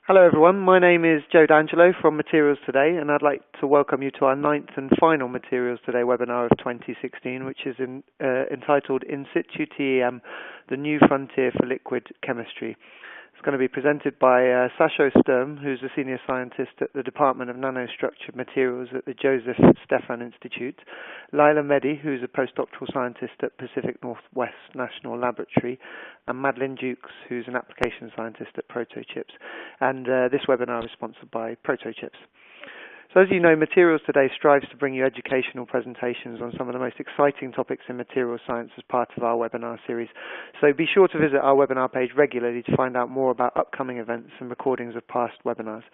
Hello everyone, my name is Joe D'Angelo from Materials Today, and I'd like to welcome you to our ninth and final Materials Today webinar of 2016, which is entitled In Situ TEM, the New Frontier for Liquid Chemistry. It's going to be presented by Sasho Sturm, who's a senior scientist at the Department of Nanostructured Materials at the Joseph Stefan Institute, Laila Mehdi, who's a postdoctoral scientist at Pacific Northwest National Laboratory, and Madeline Dukes, who's an application scientist at Protochips. And this webinar is sponsored by Protochips. So as you know, Materials Today strives to bring you educational presentations on some of the most exciting topics in materials science as part of our webinar series. So be sure to visit our webinar page regularly to find out more about upcoming events and recordings of past webinars.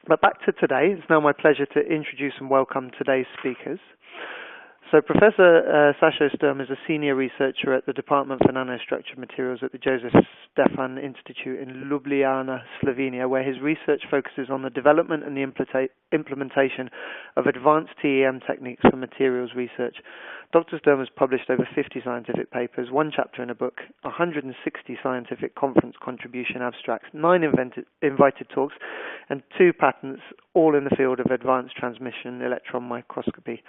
But back to today, it's now my pleasure to introduce and welcome today's speakers. So Professor Sasho Sturm is a senior researcher at the Department for Nanostructured Materials at the Joseph Stefan Institute in Ljubljana, Slovenia, where his research focuses on the development and the implementation of advanced TEM techniques for materials research. Dr. Sturm has published over 50 scientific papers, one chapter in a book, 160 scientific conference contribution abstracts, 9 invited talks, and 2 patents, all in the field of advanced transmission electron microscopy.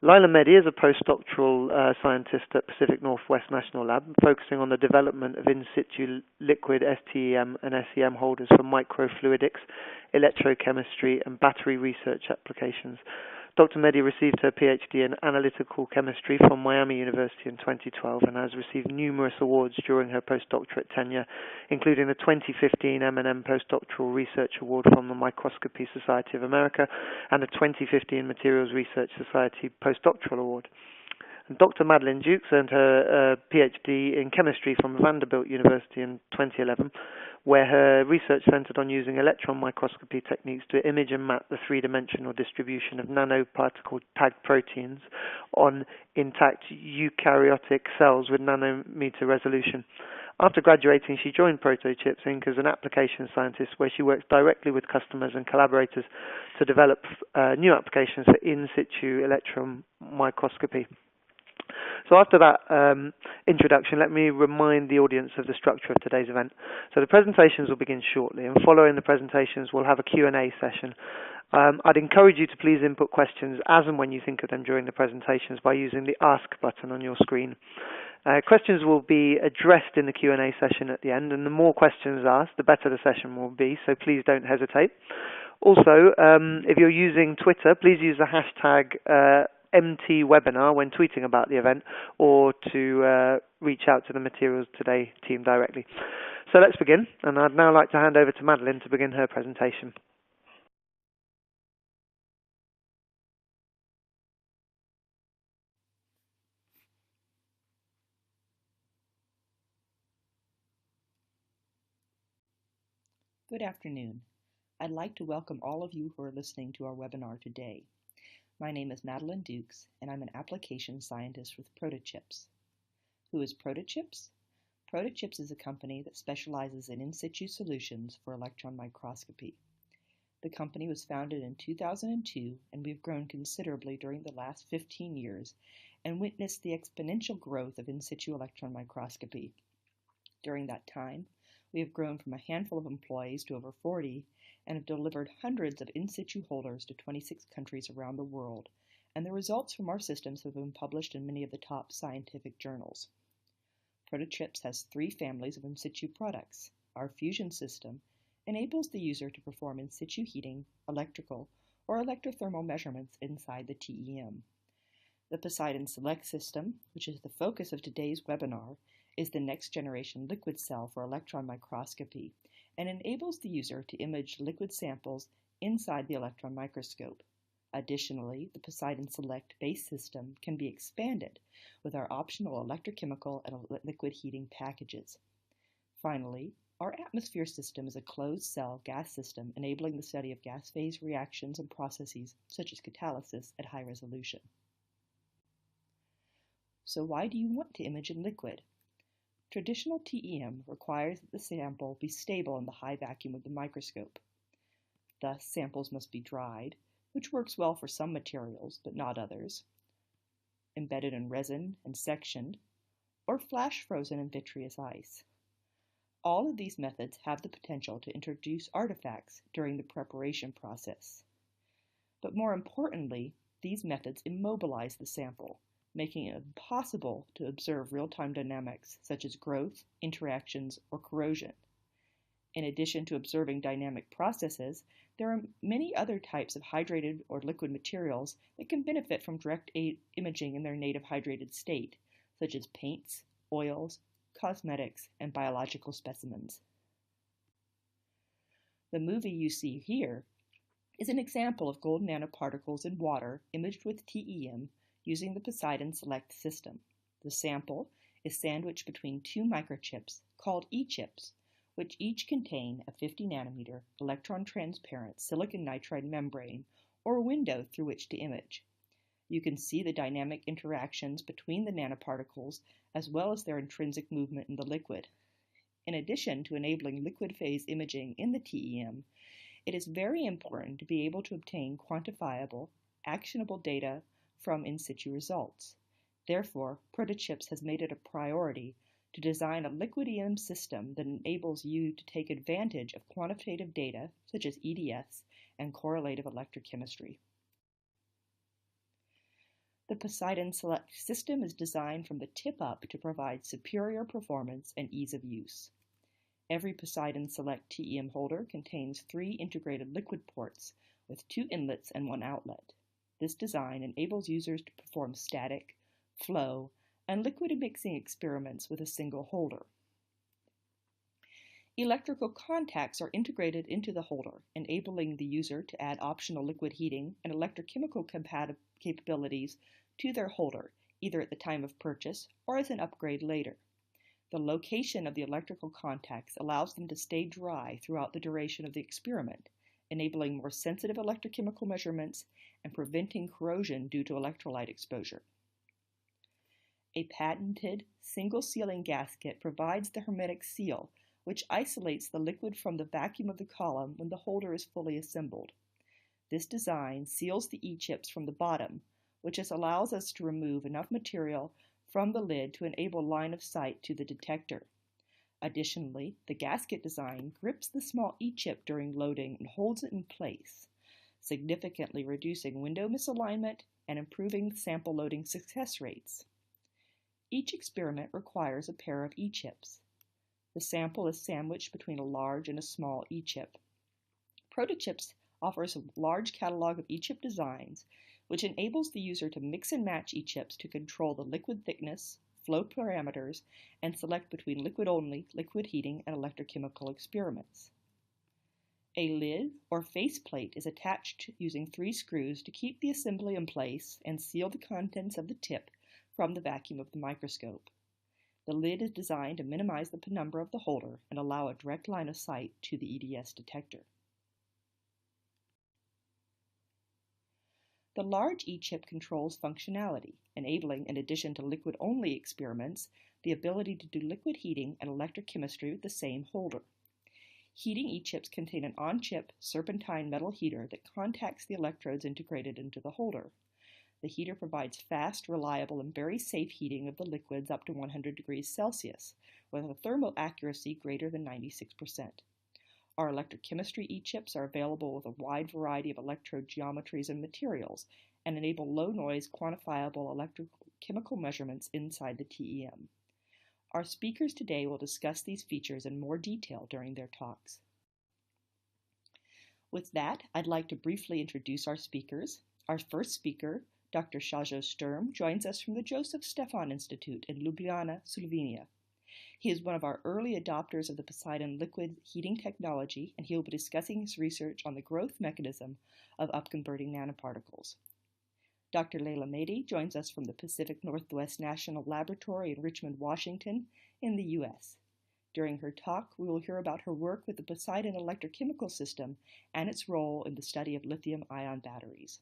Laila Mehdi is a postdoctoral scientist at Pacific Northwest National Lab, focusing on the development of in situ liquid STEM and SEM holders for microfluidics, electrochemistry, and battery research applications. Dr. Mehdi received her PhD in analytical chemistry from Miami University in 2012 and has received numerous awards during her postdoctorate tenure, including the 2015 M&M Postdoctoral Research Award from the Microscopy Society of America and the 2015 Materials Research Society Postdoctoral Award. And Dr. Madeline Dukes earned her PhD in chemistry from Vanderbilt University in 2011, where her research centered on using electron microscopy techniques to image and map the three-dimensional distribution of nanoparticle tagged proteins on intact eukaryotic cells with nanometer resolution. After graduating, she joined Protochips Inc. as an application scientist, where she works directly with customers and collaborators to develop new applications for in situ electron microscopy. So after that introduction, let me remind the audience of the structure of today's event. So the presentations will begin shortly, and following the presentations, we'll have a Q&A session. I'd encourage you to please input questions as and when you think of them during the presentations by using the Ask button on your screen. Questions will be addressed in the Q&A session at the end, and the more questions asked, the better the session will be, so please don't hesitate. Also, if you're using Twitter, please use the hashtag MT webinar when tweeting about the event, or to reach out to the Materials Today team directly. So let's begin, and I'd now like to hand over to Madeline to begin her presentation. Good afternoon. I'd like to welcome all of you who are listening to our webinar today. My name is Madeline Dukes, and I'm an application scientist with Protochips. Who is Protochips? Protochips is a company that specializes in situ solutions for electron microscopy. The company was founded in 2002, and we've grown considerably during the last 15 years and witnessed the exponential growth of in situ electron microscopy. During that time, we have grown from a handful of employees to over 40 and have delivered hundreds of in situ holders to 26 countries around the world, and the results from our systems have been published in many of the top scientific journals. Protochips has 3 families of in situ products. Our fusion system enables the user to perform in situ heating, electrical, or electrothermal measurements inside the TEM. The Poseidon Select system, which is the focus of today's webinar, is the next generation liquid cell for electron microscopy and enables the user to image liquid samples inside the electron microscope. Additionally, the Poseidon Select base system can be expanded with our optional electrochemical and liquid heating packages. Finally, our atmosphere system is a closed-cell gas system enabling the study of gas phase reactions and processes such as catalysis at high resolution. So why do you want to image in liquid? Traditional TEM requires that the sample be stable in the high vacuum of the microscope. Thus, samples must be dried, which works well for some materials, but not others, embedded in resin and sectioned, or flash frozen in vitreous ice. All of these methods have the potential to introduce artifacts during the preparation process. But more importantly, these methods immobilize the sample, making it impossible to observe real-time dynamics such as growth, interactions, or corrosion. In addition to observing dynamic processes, there are many other types of hydrated or liquid materials that can benefit from direct imaging in their native hydrated state, such as paints, oils, cosmetics, and biological specimens. The movie you see here is an example of gold nanoparticles in water imaged with TEM using the Poseidon Select system. The sample is sandwiched between two microchips called E-chips, which each contain a 50 nanometer electron-transparent silicon nitride membrane or window through which to image. You can see the dynamic interactions between the nanoparticles as well as their intrinsic movement in the liquid. In addition to enabling liquid phase imaging in the TEM, it is very important to be able to obtain quantifiable, actionable data from in situ results. Therefore, Protochips has made it a priority to design a liquid EM system that enables you to take advantage of quantitative data such as EDS and correlative electrochemistry. The Poseidon Select system is designed from the tip up to provide superior performance and ease of use. Every Poseidon Select TEM holder contains 3 integrated liquid ports with 2 inlets and 1 outlet. This design enables users to perform static, flow, and liquid mixing experiments with a single holder. Electrical contacts are integrated into the holder, enabling the user to add optional liquid heating and electrochemical capabilities to their holder, either at the time of purchase or as an upgrade later. The location of the electrical contacts allows them to stay dry throughout the duration of the experiment, enabling more sensitive electrochemical measurements and preventing corrosion due to electrolyte exposure. A patented single sealing gasket provides the hermetic seal, which isolates the liquid from the vacuum of the column when the holder is fully assembled. This design seals the E-chips from the bottom, which allows us to remove enough material from the lid to enable line of sight to the detector. Additionally, the gasket design grips the small E-chip during loading and holds it in place, significantly reducing window misalignment and improving sample loading success rates. Each experiment requires a pair of E-chips. The sample is sandwiched between a large and a small E-chip. Protochips offers a large catalog of E-chip designs, which enables the user to mix and match E-chips to control the liquid thickness, flow parameters, and select between liquid-only, liquid heating, and electrochemical experiments. A lid or faceplate is attached using 3 screws to keep the assembly in place and seal the contents of the tip from the vacuum of the microscope. The lid is designed to minimize the penumbra of the holder and allow a direct line of sight to the EDS detector. The large E-chip controls functionality, enabling, in addition to liquid-only experiments, the ability to do liquid heating and electrochemistry with the same holder. Heating E-chips contain an on-chip serpentine metal heater that contacts the electrodes integrated into the holder. The heater provides fast, reliable, and very safe heating of the liquids up to 100 degrees Celsius, with a thermal accuracy greater than 96%. Our electrochemistry E-chips are available with a wide variety of electrode geometries and materials and enable low-noise, quantifiable electrochemical measurements inside the TEM. Our speakers today will discuss these features in more detail during their talks. With that, I'd like to briefly introduce our speakers. Our first speaker, Dr. Šajo Sturm, joins us from the Joseph Stefan Institute in Ljubljana, Slovenia. He is one of our early adopters of the Poseidon liquid heating technology, and he will be discussing his research on the growth mechanism of upconverting nanoparticles. Dr. Leila Mehdi joins us from the Pacific Northwest National Laboratory in Richmond, Washington, in the U.S. During her talk, we will hear about her work with the Poseidon electrochemical system and its role in the study of lithium-ion batteries.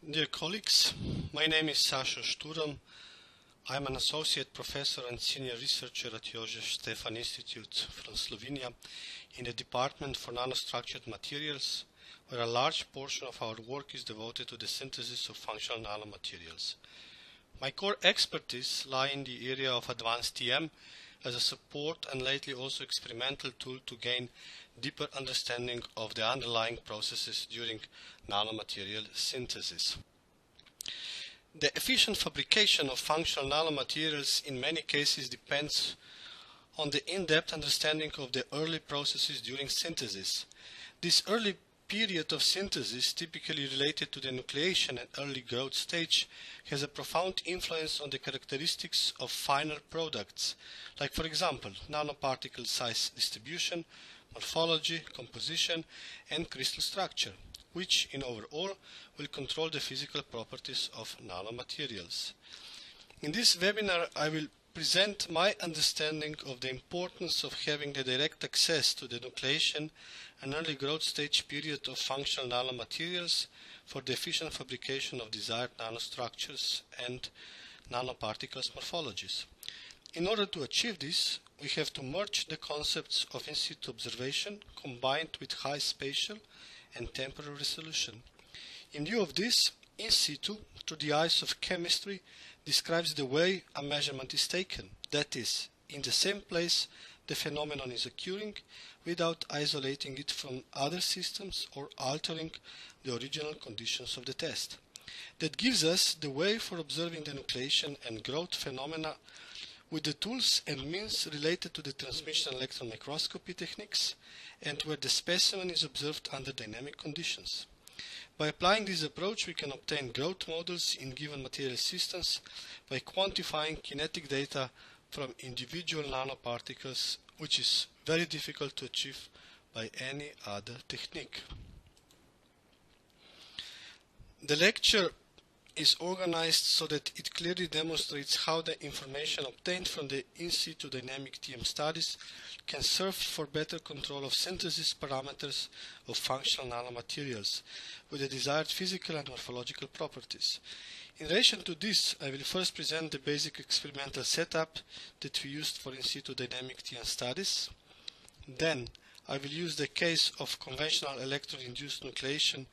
Dear colleagues, my name is Šajo Sturm. I'm an associate professor and senior researcher at Joseph Stefan Institute from Slovenia in the Department for Nanostructured Materials, where a large portion of our work is devoted to the synthesis of functional nanomaterials. My core expertise lie in the area of advanced TEM as a support and lately also experimental tool to gain deeper understanding of the underlying processes during nanomaterial synthesis. The efficient fabrication of functional nanomaterials in many cases depends on the in-depth understanding of the early processes during synthesis. This early period of synthesis, typically related to the nucleation and early growth stage, has a profound influence on the characteristics of final products, like for example nanoparticle size distribution, morphology, composition, and crystal structure, which in overall will control the physical properties of nanomaterials. In this webinar I will present my understanding of the importance of having the direct access to the nucleation and early growth stage period of functional nanomaterials for the efficient fabrication of desired nanostructures and nanoparticles morphologies. In order to achieve this, we have to merge the concepts of in situ observation combined with high spatial and temporal resolution. In view of this, in situ, through the eyes of chemistry, describes the way a measurement is taken, that is, in the same place the phenomenon is occurring without isolating it from other systems or altering the original conditions of the test. That gives us the way for observing the nucleation and growth phenomena with the tools and means related to the transmission electron microscopy techniques and where the specimen is observed under dynamic conditions. By applying this approach, we can obtain growth models in given material systems by quantifying kinetic data from individual nanoparticles, which is very difficult to achieve by any other technique. The lecture is organized so that it clearly demonstrates how the information obtained from the in situ dynamic TEM studies can serve for better control of synthesis parameters of functional nanomaterials with the desired physical and morphological properties. In relation to this, I will first present the basic experimental setup that we used for in situ dynamic TEM studies. Then I will use the case of conventional electron-induced nucleation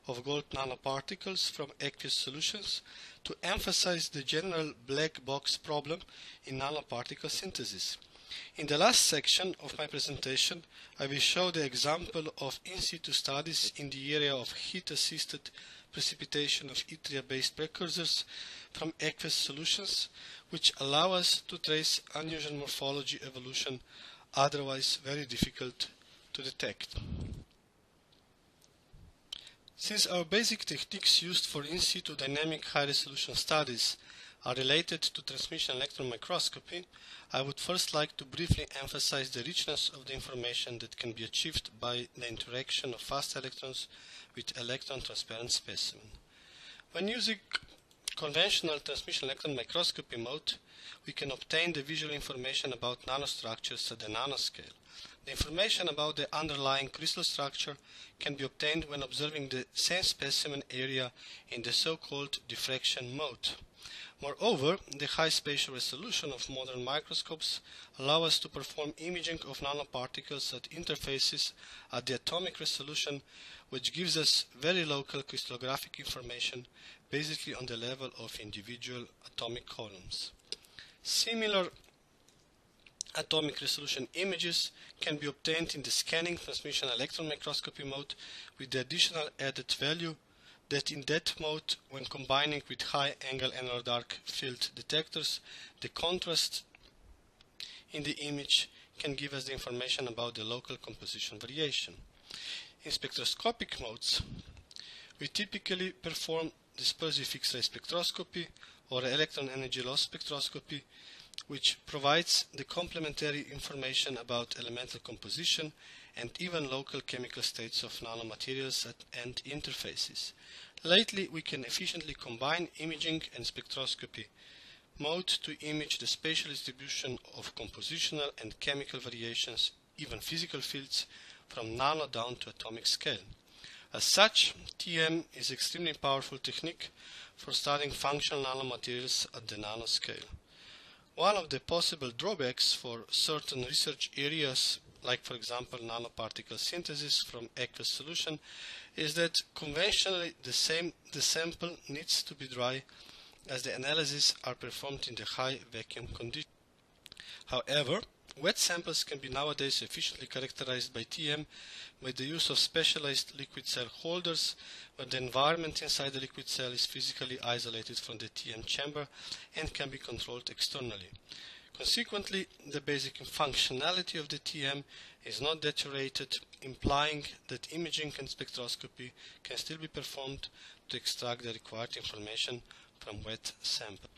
of gold nanoparticles from aqueous solutions to emphasize the general black box problem in nanoparticle synthesis. In the last section of my presentation, I will show the example of in situ studies in the area of heat-assisted precipitation of yttria-based precursors from aqueous solutions, which allow us to trace unusual morphology evolution otherwise very difficult to detect. Since our basic techniques used for in situ dynamic high-resolution studies are related to transmission electron microscopy, I would first like to briefly emphasize the richness of the information that can be achieved by the interaction of fast electrons with electron-transparent specimen. When using conventional transmission electron microscopy mode, we can obtain the visual information about nanostructures at the nanoscale. The information about the underlying crystal structure can be obtained when observing the same specimen area in the so-called diffraction mode. Moreover, the high spatial resolution of modern microscopes allow us to perform imaging of nanoparticles at interfaces at the atomic resolution, which gives us very local crystallographic information basically on the level of individual atomic columns. Similar atomic resolution images can be obtained in the scanning transmission electron microscopy mode with the additional added value that in that mode, when combining with high-angle analog dark field detectors, the contrast in the image can give us the information about the local composition variation. In spectroscopic modes, we typically perform dispersive X-ray spectroscopy or electron energy loss spectroscopy, which provides the complementary information about elemental composition and even local chemical states of nanomaterials at end interfaces. Lately, we can efficiently combine imaging and spectroscopy mode to image the spatial distribution of compositional and chemical variations, even physical fields, from nano down to atomic scale. As such, TEM is an extremely powerful technique for studying functional nanomaterials at the nanoscale. One of the possible drawbacks for certain research areas, like for example nanoparticle synthesis from aqueous solution, is that conventionally the sample needs to be dry as the analyses are performed in the high vacuum condition. However, wet samples can be nowadays efficiently characterized by TEM by the use of specialized liquid cell holders, where the environment inside the liquid cell is physically isolated from the TEM chamber and can be controlled externally. Consequently, the basic functionality of the TEM is not deteriorated, implying that imaging and spectroscopy can still be performed to extract the required information from wet samples.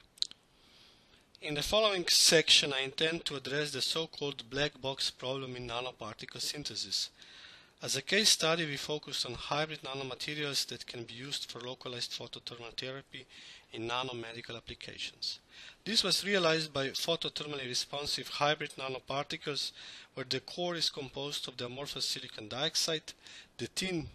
In the following section, I intend to address the so-called black box problem in nanoparticle synthesis. As a case study, we focused on hybrid nanomaterials that can be used for localized photothermal therapy in nanomedical applications. This was realized by photothermally responsive hybrid nanoparticles, where the core is composed of the amorphous silicon dioxide, the thin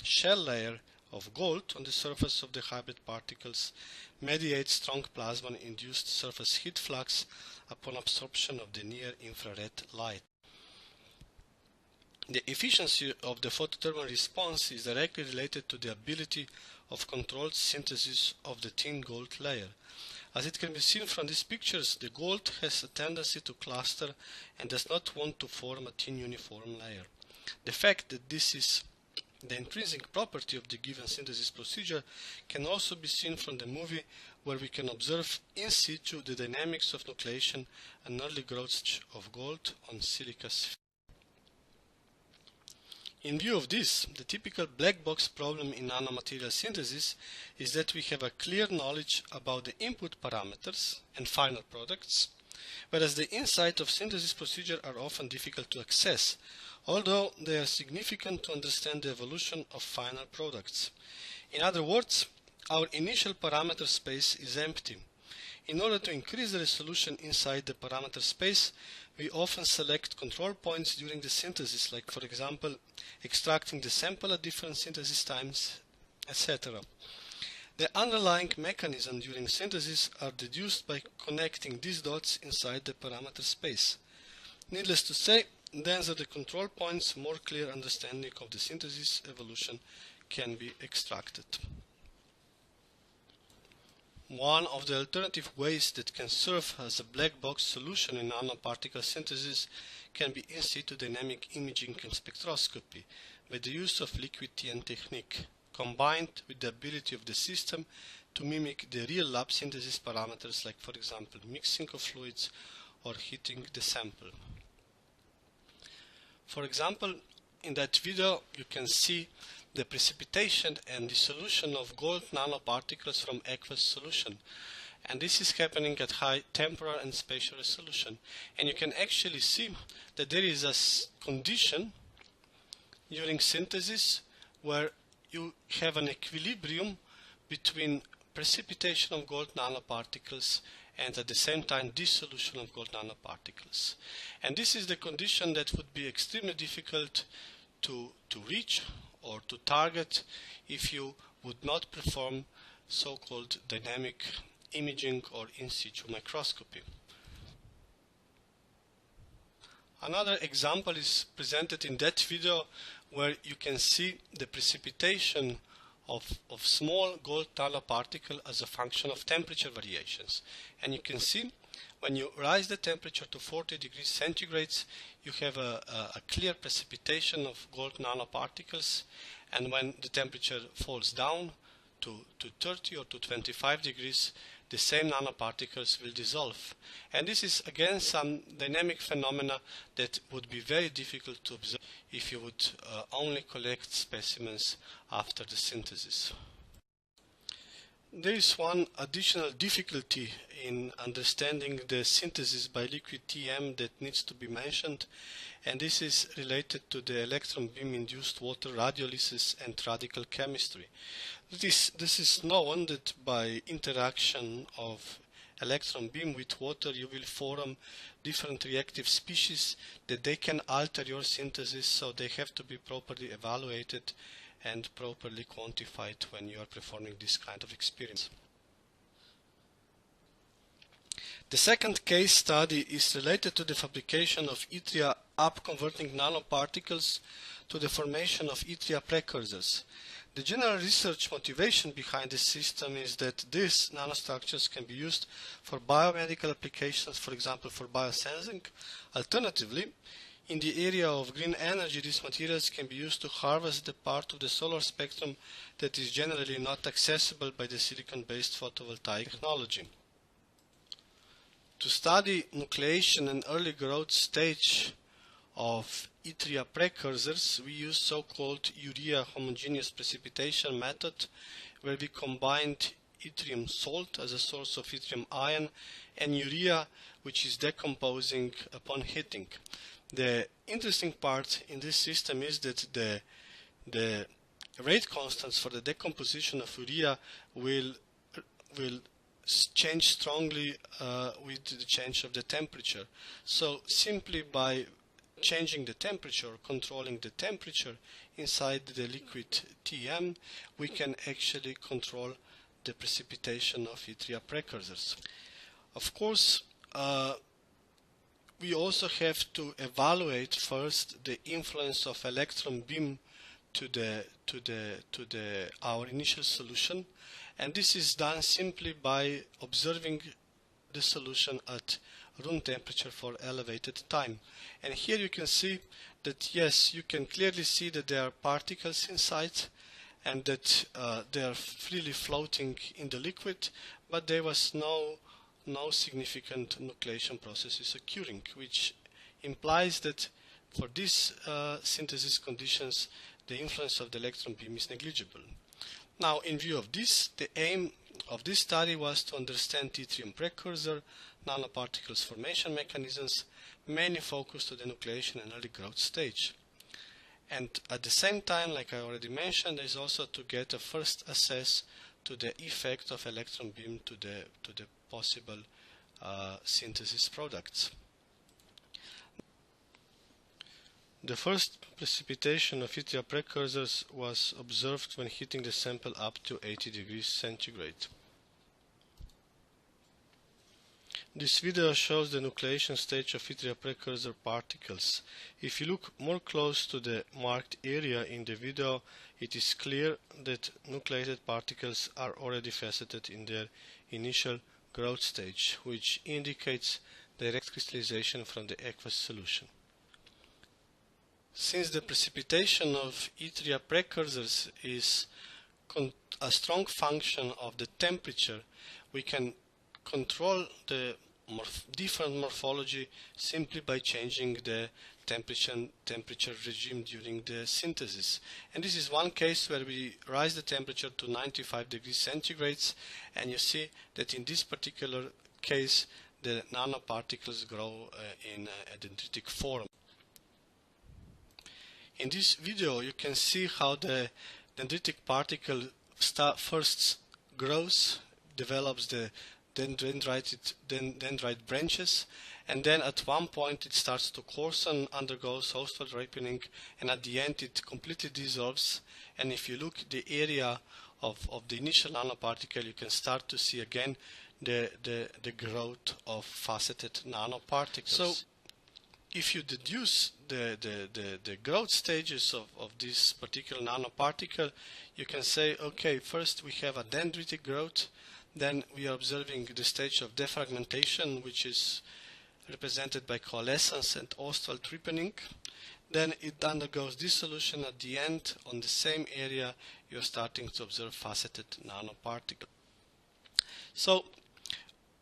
shell layer of gold on the surface of the hybrid particles mediates strong plasma-induced surface heat flux upon absorption of the near-infrared light. The efficiency of the photothermal response is directly related to the ability of controlled synthesis of the thin gold layer. As it can be seen from these pictures, the gold has a tendency to cluster and does not want to form a thin uniform layer. The fact that this is the intrinsic property of the given synthesis procedure can also be seen from the movie, where we can observe in situ the dynamics of nucleation and early growth of gold on silica sphere. In view of this, the typical black box problem in nanomaterial synthesis is that we have a clear knowledge about the input parameters and final products, whereas the insights of synthesis procedure are often difficult to access, although they are significant to understand the evolution of final products. In other words, our initial parameter space is empty. In order to increase the resolution inside the parameter space, we often select control points during the synthesis, like for example, extracting the sample at different synthesis times, etc. The underlying mechanism during synthesis are deduced by connecting these dots inside the parameter space. Needless to say, denser the control points, more clear understanding of the synthesis evolution can be extracted. One of the alternative ways that can serve as a black box solution in nanoparticle synthesis can be in situ dynamic imaging and spectroscopy by the use of liquid TEM technique, combined with the ability of the system to mimic the real lab synthesis parameters, like for example mixing of fluids or heating the sample. For example, in that video you can see the precipitation and dissolution of gold nanoparticles from aqueous solution, and this is happening at high temporal and spatial resolution, and you can actually see that there is a condition during synthesis where you have an equilibrium between precipitation of gold nanoparticles and at the same time dissolution of gold nanoparticles. And this is the condition that would be extremely difficult to reach or to target if you would not perform so-called dynamic imaging or in situ microscopy. Another example is presented in that video, where you can see the precipitation of small gold nanoparticle as a function of temperature variations. And you can see when you rise the temperature to 40 degrees centigrade, you have a clear precipitation of gold nanoparticles, and when the temperature falls down to 30 or to 25 degrees, the same nanoparticles will dissolve. And this is again some dynamic phenomena that would be very difficult to observe if you would only collect specimens after the synthesis. There is one additional difficulty in understanding the synthesis by liquid TEM that needs to be mentioned, and this is related to the electron beam induced water radiolysis and radical chemistry. This is known that by interaction of electron beam with water you will form different reactive species that they can alter your synthesis, so they have to be properly evaluated and properly quantified when you are performing this kind of experience. The second case study is related to the fabrication of yttria up-converting nanoparticles to the formation of yttria precursors. The general research motivation behind this system is that these nanostructures can be used for biomedical applications, for example for biosensing. Alternatively, in the area of green energy, these materials can be used to harvest the part of the solar spectrum that is generally not accessible by the silicon-based photovoltaic technology. To study nucleation and early growth stage of yttria precursors, we use so-called urea homogeneous precipitation method, where we combined yttrium salt as a source of yttrium ion and urea, which is decomposing upon heating. The interesting part in this system is that the rate constants for the decomposition of urea will change strongly with the change of the temperature. So simply by changing the temperature, controlling the temperature inside the liquid TEM, we can actually control the precipitation of yttria precursors. Of course, we also have to evaluate first the influence of electron beam to our initial solution, and this is done simply by observing the solution at room temperature for elevated time. And here you can see that yes, you can clearly see that there are particles inside and that they are freely floating in the liquid, but there was no significant nucleation processes occurring, which implies that for these synthesis conditions the influence of the electron beam is negligible. Now, in view of this, the aim of this study was to understand yttrium precursor, nanoparticles formation mechanisms, mainly focused on the nucleation and early growth stage. And at the same time, like I already mentioned, is also to get a first access to the effect of electron beam to the possible synthesis products. The first precipitation of yttria precursors was observed when heating the sample up to 80 degrees centigrade. This video shows the nucleation stage of yttria precursor particles. If you look more close to the marked area in the video, it is clear that nucleated particles are already faceted in their initial growth stage, which indicates direct crystallization from the aqueous solution. Since the precipitation of yttria precursors is a strong function of the temperature, we can control the different morphology simply by changing the temperature regime during the synthesis. And this is one case where we raise the temperature to 95 degrees centigrade, and you see that in this particular case the nanoparticles grow in a dendritic form. In this video you can see how the dendritic particle first grows, develops the dendrite branches, and then at one point it starts to coarsen, undergoes Ostwald ripening, and at the end it completely dissolves. And if you look at the area of the initial nanoparticle, you can start to see again the growth of faceted nanoparticles. So if you deduce the growth stages of this particular nanoparticle, you can say, okay, first we have a dendritic growth, then we are observing the stage of defragmentation, which is represented by coalescence and Ostwald ripening. Then it undergoes dissolution. At the end, on the same area, you're starting to observe faceted nanoparticle. So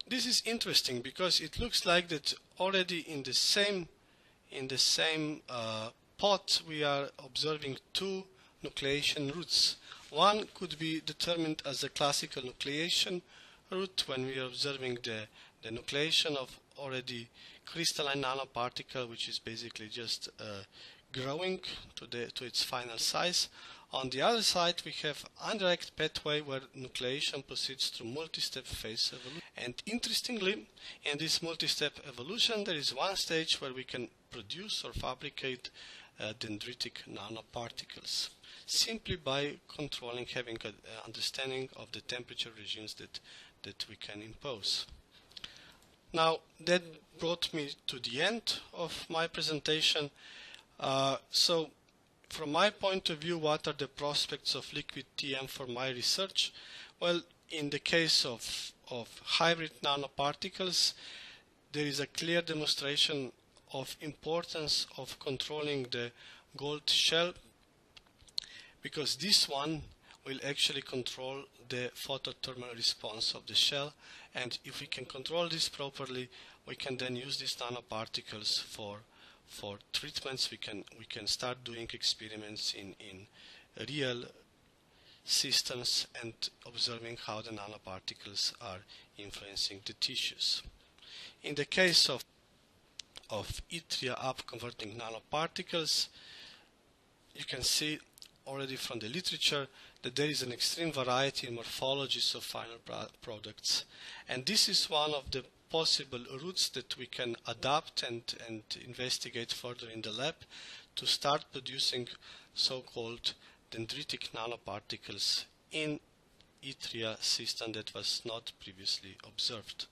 this is interesting because it looks like that already in the same pot we are observing two nucleation routes. One could be determined as a classical nucleation route when we are observing the nucleation of already crystalline nanoparticle, which is basically just growing to its final size. On the other side, we have indirect pathway where nucleation proceeds through multi-step phase evolution. And interestingly, in this multi-step evolution, there is one stage where we can produce or fabricate dendritic nanoparticles, simply by controlling, having an understanding of the temperature regimes that we can impose. Now, that brought me to the end of my presentation. So from my point of view, what are the prospects of liquid TM for my research? Well, in the case of hybrid nanoparticles, there is a clear demonstration of importance of controlling the gold shell, because this one will actually control the photothermal response of the shell, and if we can control this properly, we can then use these nanoparticles for treatments. We can start doing experiments in real systems and observing how the nanoparticles are influencing the tissues. In the case of yttria up-converting nanoparticles, you can see already from the literature that there is an extreme variety in morphologies of final products, and this is one of the possible routes that we can adapt and investigate further in the lab to start producing so-called dendritic nanoparticles in yttria system that was not previously observed.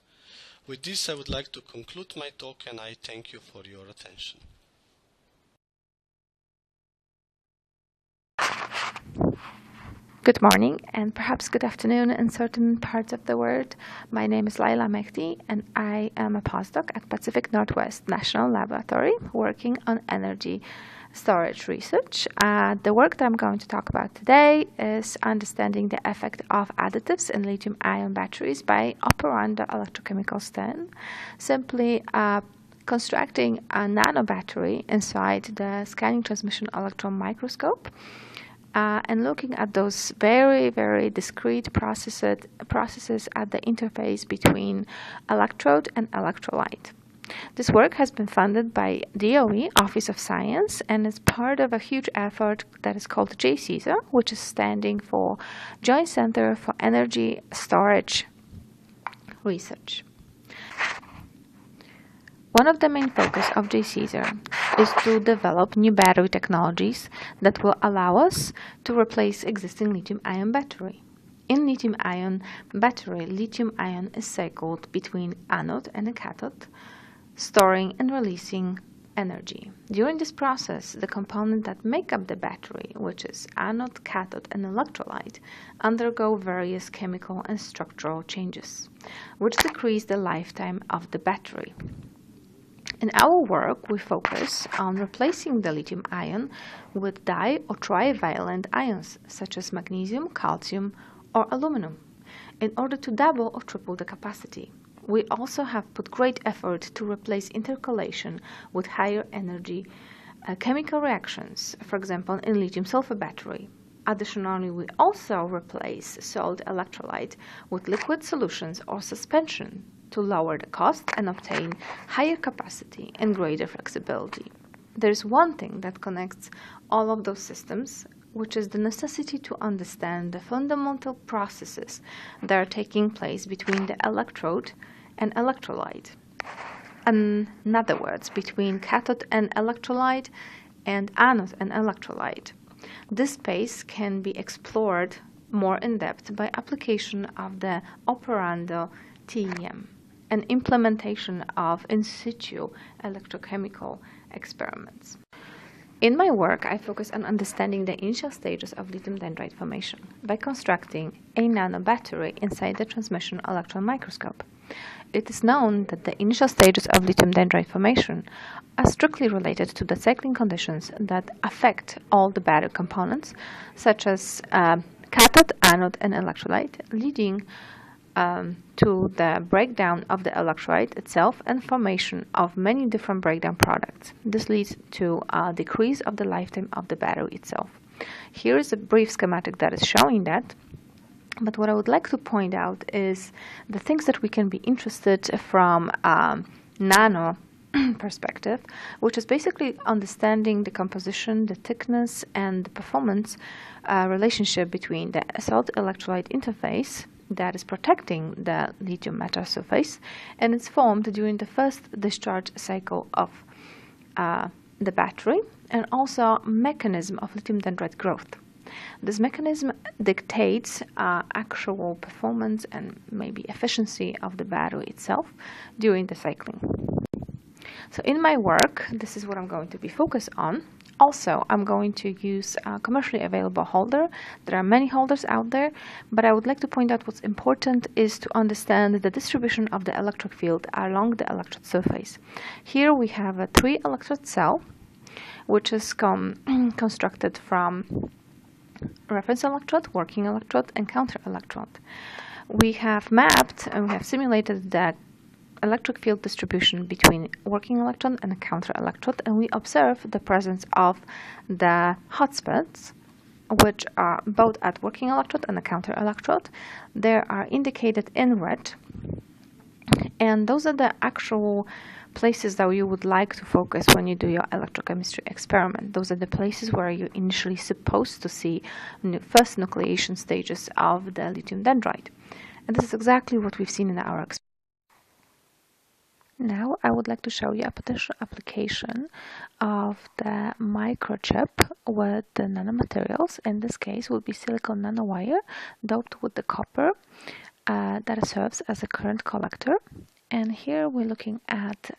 With this, I would like to conclude my talk, and I thank you for your attention. Good morning, and perhaps good afternoon in certain parts of the world. My name is Laila Mehdi, and I am a postdoc at Pacific Northwest National Laboratory working on energy storage research. The work that I'm going to talk about today is understanding the effect of additives in lithium-ion batteries by operando electrochemical stain. Simply constructing a nano battery inside the scanning transmission electron microscope and looking at those very, very discrete processes at the interface between electrode and electrolyte. This work has been funded by DOE, Office of Science, and is part of a huge effort that is called JCESA, which is standing for Joint Center for Energy Storage Research. One of the main focus of JCESA is to develop new battery technologies that will allow us to replace existing lithium-ion battery. In lithium-ion battery, lithium-ion is cycled between anode and a cathode, storing and releasing energy. During this process, the components that make up the battery, which is anode, cathode, and electrolyte, undergo various chemical and structural changes, which decrease the lifetime of the battery. In our work, we focus on replacing the lithium ion with di- or trivalent ions, such as magnesium, calcium, or aluminum, in order to double or triple the capacity. We also have put great effort to replace intercalation with higher energy chemical reactions, for example, in lithium-sulfur battery. Additionally, we also replace salt electrolyte with liquid solutions or suspension to lower the cost and obtain higher capacity and greater flexibility. There is one thing that connects all of those systems, which is the necessity to understand the fundamental processes that are taking place between the electrode and electrolyte. In other words, between cathode and electrolyte and anode and electrolyte. This space can be explored more in depth by application of the operando TEM, an implementation of in situ electrochemical experiments. In my work, I focus on understanding the initial stages of lithium dendrite formation by constructing a nanobattery inside the transmission electron microscope. It is known that the initial stages of lithium dendrite formation are strictly related to the cycling conditions that affect all the battery components, such as cathode, anode, and electrolyte, leading to the breakdown of the electrolyte itself and formation of many different breakdown products. This leads to a decrease of the lifetime of the battery itself. Here is a brief schematic that is showing that, but what I would like to point out is the things that we can be interested from nano perspective, which is basically understanding the composition, the thickness, and the performance relationship between the salt electrolyte interface that is protecting the lithium metal surface, and it's formed during the first discharge cycle of the battery, and also mechanism of lithium dendrite growth. This mechanism dictates actual performance and maybe efficiency of the battery itself during the cycling. So in my work, this is what I'm going to be focused on. Also, I'm going to use a commercially available holder. There are many holders out there, but I would like to point out what's important is to understand the distribution of the electric field along the electrode surface. Here we have a 3-electrode cell, which is constructed from reference electrode, working electrode, and counter electrode. We have mapped and we have simulated the electric field distribution between working electron and a counter electrode, and we observe the presence of the hotspots, which are both at working electrode and a counter electrode. They are indicated in red, and those are the actual places that you would like to focus when you do your electrochemistry experiment. Those are the places where you're initially supposed to see first nucleation stages of the lithium dendrite. And this is exactly what we've seen in our experiment. Now I would like to show you a potential application of the microchip with the nanomaterials. In this case will be silicon nanowire doped with the copper that serves as a current collector. And here we're looking at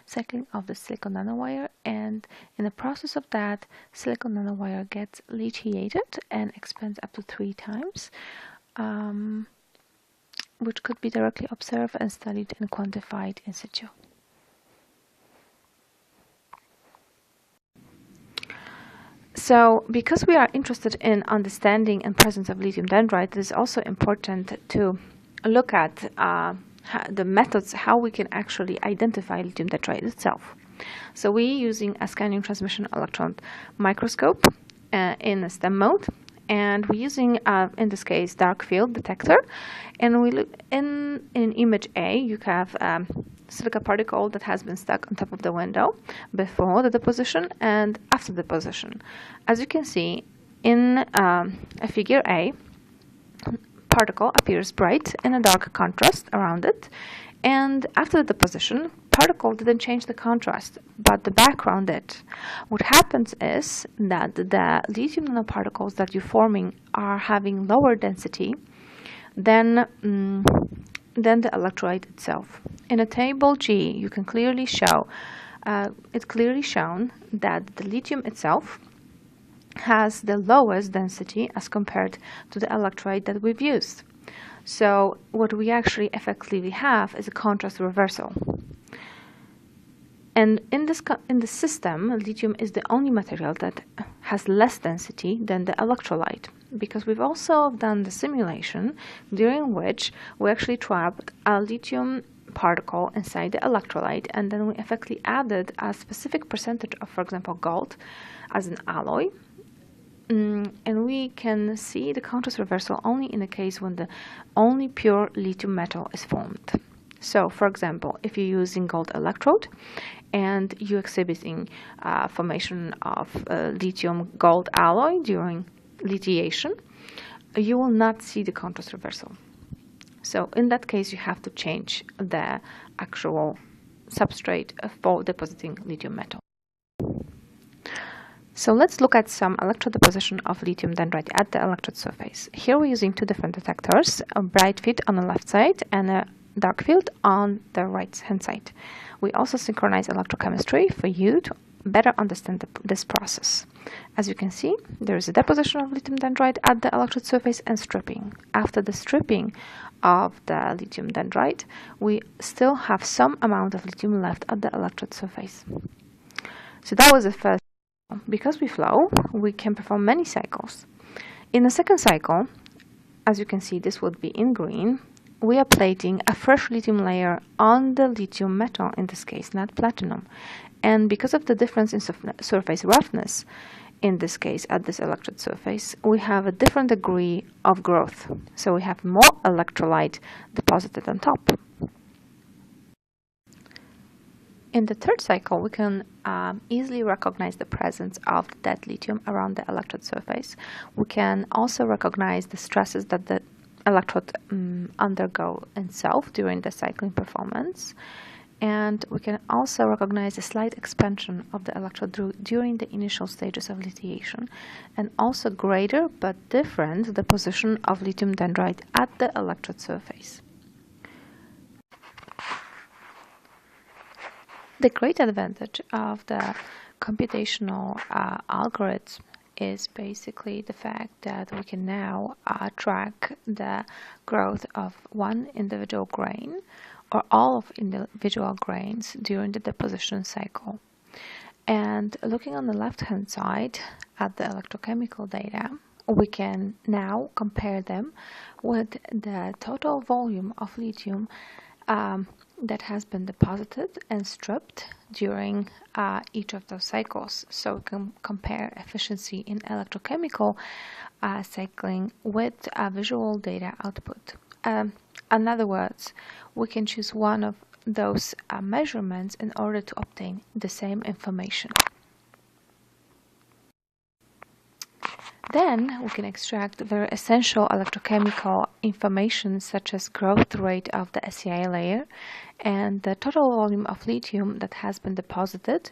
cycling of the silicon nanowire, and in the process of that, silicon nanowire gets lithiated and expands up to 3 times. Which could be directly observed and studied and quantified in situ. So, because we are interested in understanding and presence of lithium dendrite, it is also important to look at the methods how we can actually identify lithium dendrite itself. So, we're using a scanning transmission electron microscope in a STEM mode. And we're using, in this case, dark field detector. And we look in image A, you have silica particle that has been stuck on top of the window before the deposition and after deposition. As you can see, in figure A, particle appears bright in a dark contrast around it. And after the deposition, particle didn't change the contrast, but the background did. What happens is that the lithium nanoparticles that you're forming are having lower density than the electrolyte itself. In a table G, you can clearly show, it's clearly shown that the lithium itself has the lowest density as compared to the electrolyte that we've used. So what we actually effectively have is a contrast reversal. And in this system, lithium is the only material that has less density than the electrolyte, because we've also done the simulation during which we actually trapped a lithium particle inside the electrolyte, and then we effectively added a specific percentage of, for example, gold as an alloy. And we can see the contrast reversal only in the case when the only pure lithium metal is formed. So, for example, if you're using gold electrode and you're exhibiting formation of lithium gold alloy during lithiation, you will not see the contrast reversal. So in that case, you have to change the actual substrate for depositing lithium metal. So let's look at some electrode deposition of lithium dendrite at the electrode surface. Here we're using 2 different detectors, a bright field on the left side and a dark field on the right hand side. We also synchronize electrochemistry for you to better understand this process. As you can see, there is a deposition of lithium dendrite at the electrode surface and stripping. After the stripping of the lithium dendrite, we still have some amount of lithium left at the electrode surface. So that was the first. Because we flow, we can perform many cycles. In the second cycle, as you can see, this would be in green, we are plating a fresh lithium layer on the lithium metal, in this case, not platinum. And because of the difference in surface roughness, in this case, at this electrode surface, we have a different degree of growth. So we have more electrolyte deposited on top. In the third cycle, we can easily recognize the presence of dead lithium around the electrode surface. We can also recognize the stresses that the electrode undergo itself during the cycling performance. And we can also recognize the slight expansion of the electrode during the initial stages of lithiation, and also greater but different deposition of lithium dendrite at the electrode surface. The great advantage of the computational algorithm is basically the fact that we can now track the growth of one individual grain or all of individual grains during the deposition cycle. And looking on the left-hand side at the electrochemical data, we can now compare them with the total volume of lithium that has been deposited and stripped during each of those cycles. So we can compare efficiency in electrochemical cycling with visual data output. In other words, we can choose one of those measurements in order to obtain the same information. Then we can extract very essential electrochemical information such as growth rate of the SEI layer and the total volume of lithium that has been deposited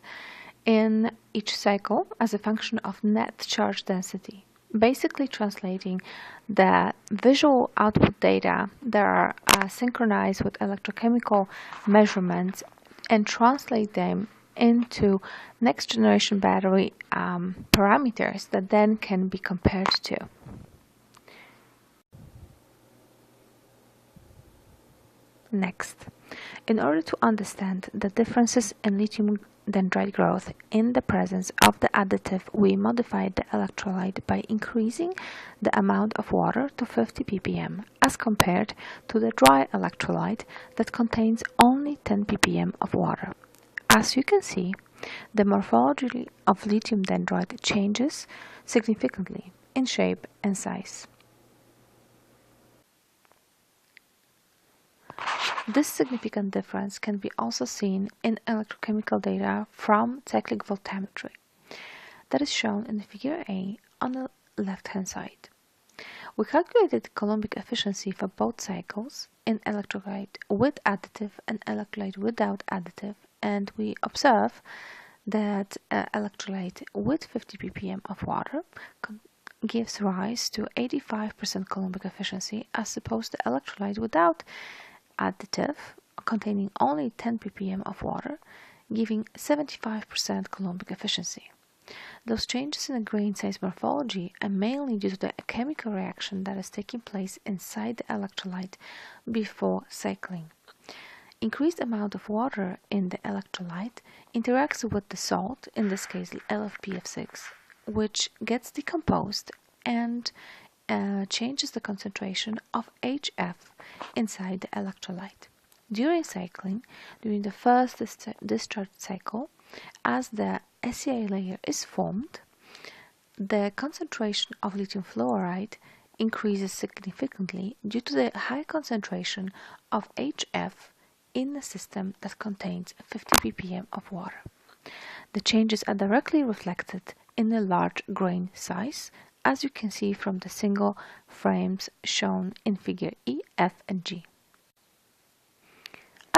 in each cycle as a function of net charge density. Basically translating the visual output data that are synchronized with electrochemical measurements and translate them into next generation battery parameters that then can be compared to. Next, in order to understand the differences in lithium dendrite growth in the presence of the additive, we modified the electrolyte by increasing the amount of water to 50 ppm as compared to the dry electrolyte that contains only 10 ppm of water. As you can see, the morphology of lithium dendrite changes significantly in shape and size. This significant difference can be also seen in electrochemical data from cyclic voltammetry, that is shown in figure A on the left-hand side. We calculated coulombic efficiency for both cycles in electrolyte with additive and electrolyte without additive, and we observe that electrolyte with 50 ppm of water gives rise to 85% coulombic efficiency as opposed to electrolyte without additive containing only 10 ppm of water, giving 75% coulombic efficiency. Those changes in the grain size morphology are mainly due to the chemical reaction that is taking place inside the electrolyte before cycling. Increased amount of water in the electrolyte interacts with the salt, in this case LFPF6, which gets decomposed and changes the concentration of HF inside the electrolyte. During cycling, during the first discharge cycle, as the SEI layer is formed, the concentration of lithium fluoride increases significantly due to the high concentration of HF in the system that contains 50 ppm of water. The changes are directly reflected in the large grain size, as you can see from the single frames shown in figure E, F, and G.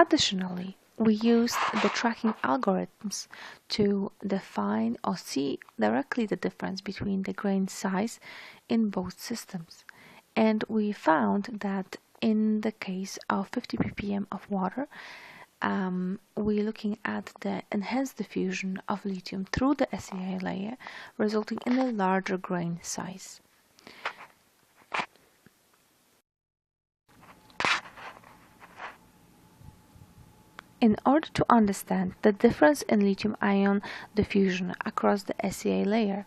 Additionally, we used the tracking algorithms to define or see directly the difference between the grain size in both systems, and we found that in the case of 50 ppm of water, we're looking at the enhanced diffusion of lithium through the SEI layer, resulting in a larger grain size. In order to understand the difference in lithium-ion diffusion across the SEI layer,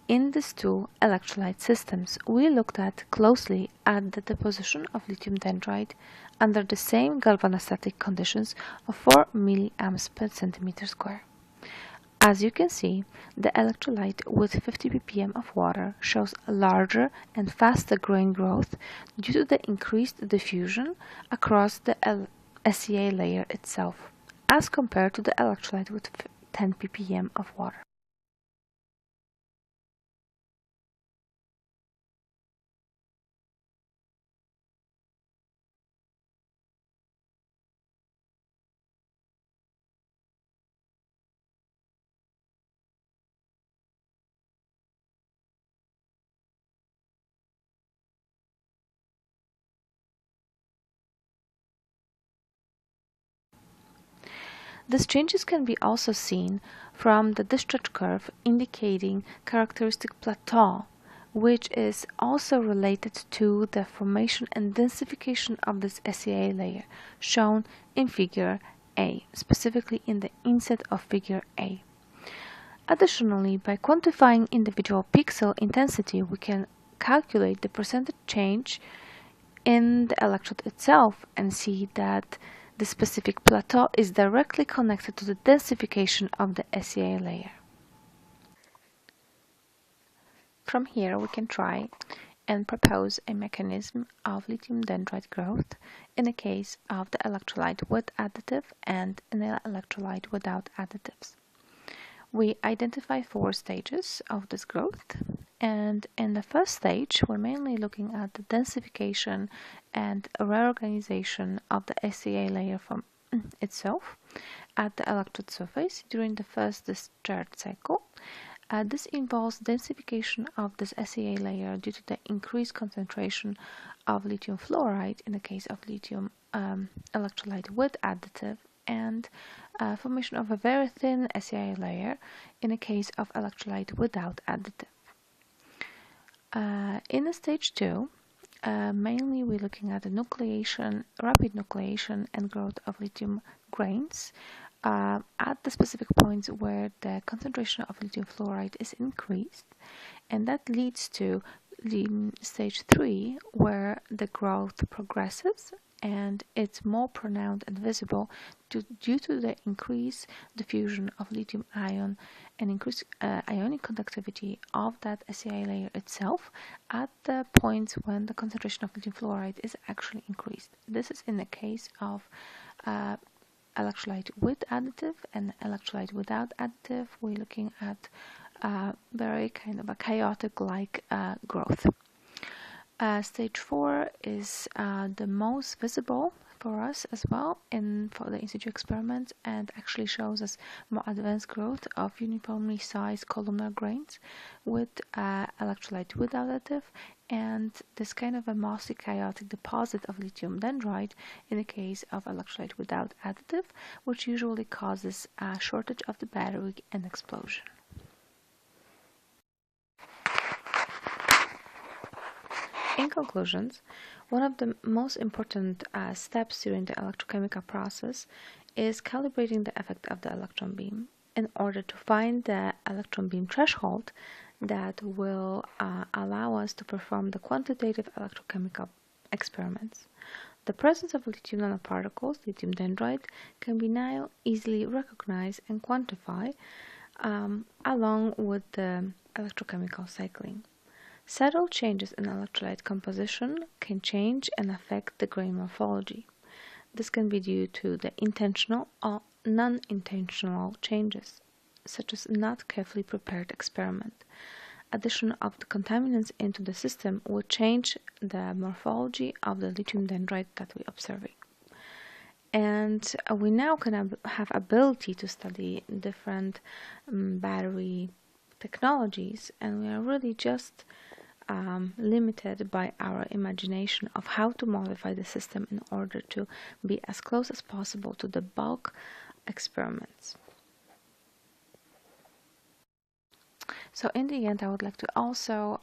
in these two electrolyte systems, we looked at closely at the deposition of lithium dendrite under the same galvanostatic conditions of 4 mA per centimeter square. As you can see, the electrolyte with 50 ppm of water shows a larger and faster grain growth due to the increased diffusion across the SEA layer itself, as compared to the electrolyte with 10 ppm of water. These changes can be also seen from the discharge curve indicating characteristic plateau, which is also related to the formation and densification of this SEA layer, shown in figure A, specifically in the inset of figure A. Additionally, by quantifying individual pixel intensity, we can calculate the percentage change in the electrode itself and see that the specific plateau is directly connected to the densification of the SEA layer. From here, we can try and propose a mechanism of lithium dendrite growth in the case of the electrolyte with additive and in the electrolyte without additives. We identify 4 stages of this growth, and in the first stage we're mainly looking at the densification and reorganization of the SEA layer from itself at the electrode surface during the first discharge cycle. This involves densification of this SEA layer due to the increased concentration of lithium fluoride in the case of lithium electrolyte with additive, and formation of a very thin SEA layer in the case of electrolyte without additive. In stage 2, mainly we're looking at the nucleation, rapid nucleation and growth of lithium grains at the specific points where the concentration of lithium fluoride is increased, and that leads to stage 3, where the growth progresses and it's more pronounced and visible due to the increased diffusion of lithium ion and increased ionic conductivity of that SEA layer itself at the points when the concentration of lithium fluoride is actually increased. This is in the case of electrolyte with additive and electrolyte without additive. We're looking at very kind of a chaotic-like growth. Stage 4 is the most visible for us as well for the in situ experiment, and actually shows us more advanced growth of uniformly sized columnar grains with electrolyte with additive, and this kind of a mossy chaotic deposit of lithium dendrite in the case of electrolyte without additive, which usually causes a shortage of the battery and explosion. In conclusions, one of the most important steps during the electrochemical process is calibrating the effect of the electron beam in order to find the electron beam threshold that will allow us to perform the quantitative electrochemical experiments. The presence of lithium nanoparticles, lithium dendrite, can be now easily recognized and quantified along with the electrochemical cycling. Subtle changes in electrolyte composition can change and affect the grain morphology. This can be due to the intentional or non-intentional changes, such as not carefully prepared experiment. Addition of the contaminants into the system will change the morphology of the lithium dendrite that we observe. And we now can have ability to study different battery technologies, and we are really just limited by our imagination of how to modify the system in order to be as close as possible to the bulk experiments. So in the end, I would like to also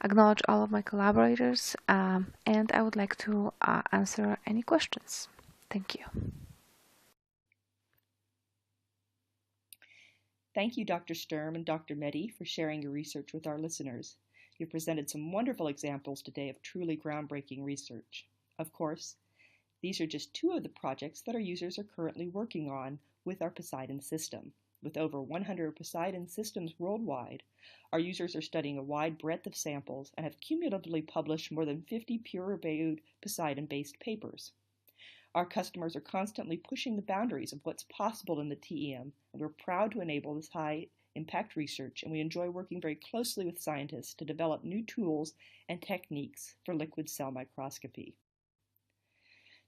acknowledge all of my collaborators, and I would like to answer any questions. Thank you. Thank you, Dr. Sturm and Dr. Mehdi, for sharing your research with our listeners. You presented some wonderful examples today of truly groundbreaking research. Of course, these are just 2 of the projects that our users are currently working on with our Poseidon system. With over 100 Poseidon systems worldwide, our users are studying a wide breadth of samples and have cumulatively published more than 50 peer-reviewed Poseidon-based papers. Our customers are constantly pushing the boundaries of what's possible in the TEM, and we're proud to enable this high-impact research, and we enjoy working very closely with scientists to develop new tools and techniques for liquid cell microscopy.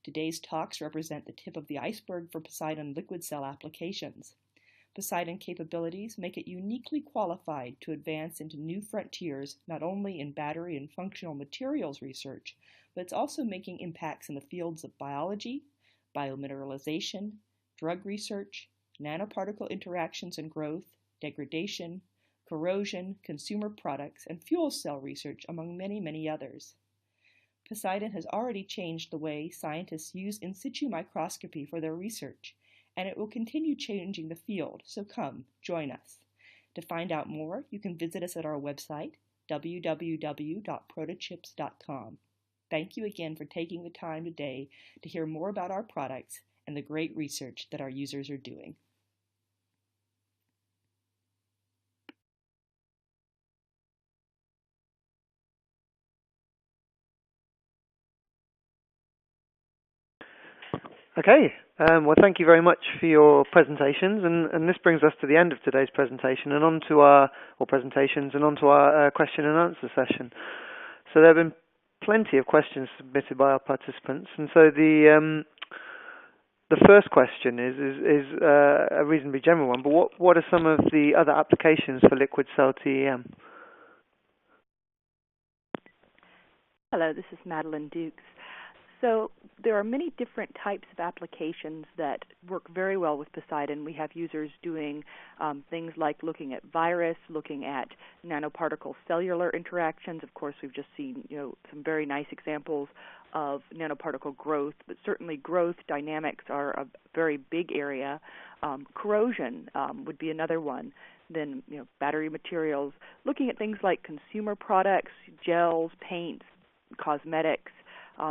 Today's talks represent the tip of the iceberg for Poseidon liquid cell applications. Poseidon capabilities make it uniquely qualified to advance into new frontiers, not only in battery and functional materials research, but it's also making impacts in the fields of biology, biomineralization, drug research, nanoparticle interactions and growth, degradation, corrosion, consumer products, and fuel cell research, among many, many others. Poseidon has already changed the way scientists use in situ microscopy for their research, and it will continue changing the field, so come, join us. To find out more, you can visit us at our website, www.protochips.com. Thank you again for taking the time today to hear more about our products and the great research that our users are doing. Okay, well, thank you very much for your presentations, and this brings us to the end of today's presentation and onto our presentations and onto our question and answer session. So there have been plenty of questions submitted by our participants, and so the first question is a reasonably general one. But what are some of the other applications for liquid cell TEM? Hello, this is Madeline Dukes. So there are many different types of applications that work very well with Poseidon. We have users doing things like looking at virus, looking at nanoparticle cellular interactions. Of course, we've just seen some very nice examples of nanoparticle growth, but certainly growth dynamics are a very big area. Corrosion would be another one. Then battery materials, looking at things like consumer products, gels, paints, cosmetics.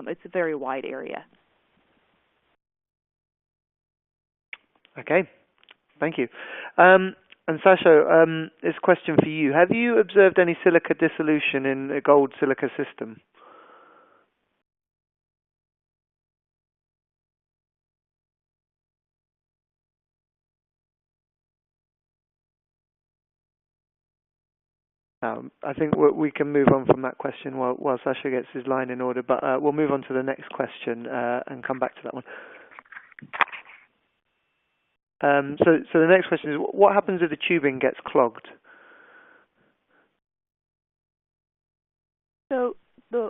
It's a very wide area. Okay, thank you. And Sasha, this question for you. Have you observed any silica dissolution in a gold silica system? I think we can move on from that question while Sasha gets his line in order, but we'll move on to the next question and come back to that one. So the next question is, what happens if the tubing gets clogged? So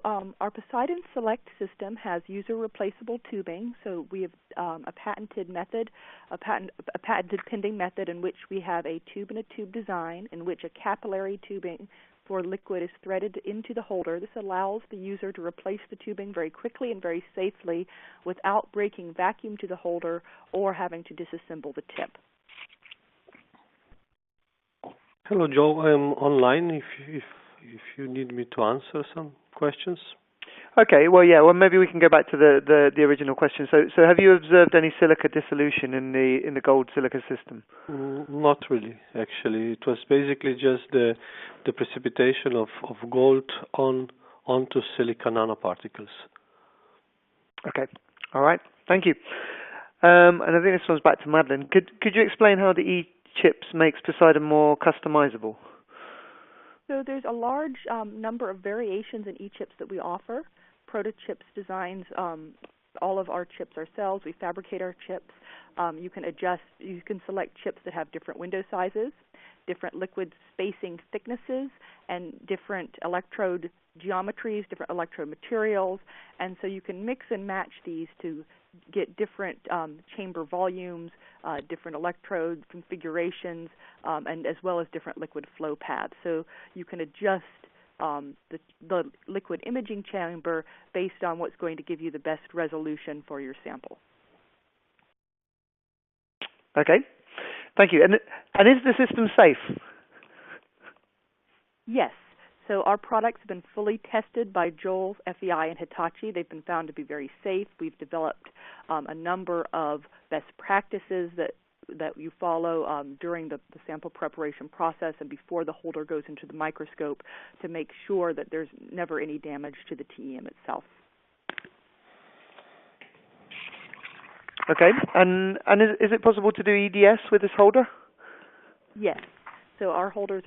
our Poseidon Select system has user replaceable tubing. So we have a patented method, a patented pending method in which we have a tube and a tube design in which a capillary tubing for liquid is threaded into the holder. This allows the user to replace the tubing very quickly and very safely without breaking vacuum to the holder or having to disassemble the tip. Hello, Joe. I'm online if you need me to answer some questions. Okay, well, maybe we can go back to the original question. So have you observed any silica dissolution in the gold silica system? Not really, actually. It was basically just the precipitation of gold onto silica nanoparticles. Okay, all right, thank you. And I think this one's back to Madeline. Could you explain how the e-chips makes Poseidon more customizable? So there's a large number of variations in e-chips that we offer. Protochips designs all of our chips ourselves. We fabricate our chips. You can select chips that have different window sizes, different liquid spacing thicknesses, and different electrode geometries, different electrode materials. And so you can mix and match these to get different chamber volumes, different electrode configurations, and as well as different liquid flow paths. So you can adjust the liquid imaging chamber based on what's going to give you the best resolution for your sample. Okay, thank you. And is the system safe? Yes. So our products have been fully tested by Joel, FEI, and Hitachi. They've been found to be very safe. We've developed a number of best practices that you follow during the sample preparation process and before the holder goes into the microscope to make sure that there's never any damage to the TEM itself. Okay, and is it possible to do EDS with this holder? Yes. So our holders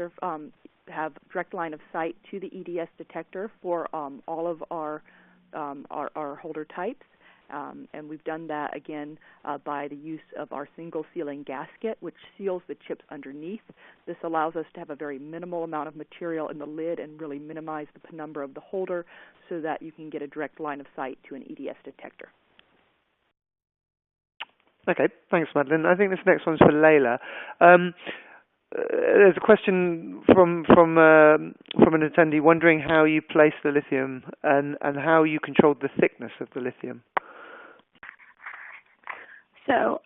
have direct line of sight to the EDS detector for all of our holder types. And we've done that, again, by the use of our single sealing gasket, which seals the chips underneath. This allows us to have a very minimal amount of material in the lid and really minimize the penumbra of the holder so that you can get a direct line of sight to an EDS detector. Okay, thanks, Madeline. I think this next one's for Layla. There's a question from an attendee wondering how you place the lithium and how you controlled the thickness of the lithium. So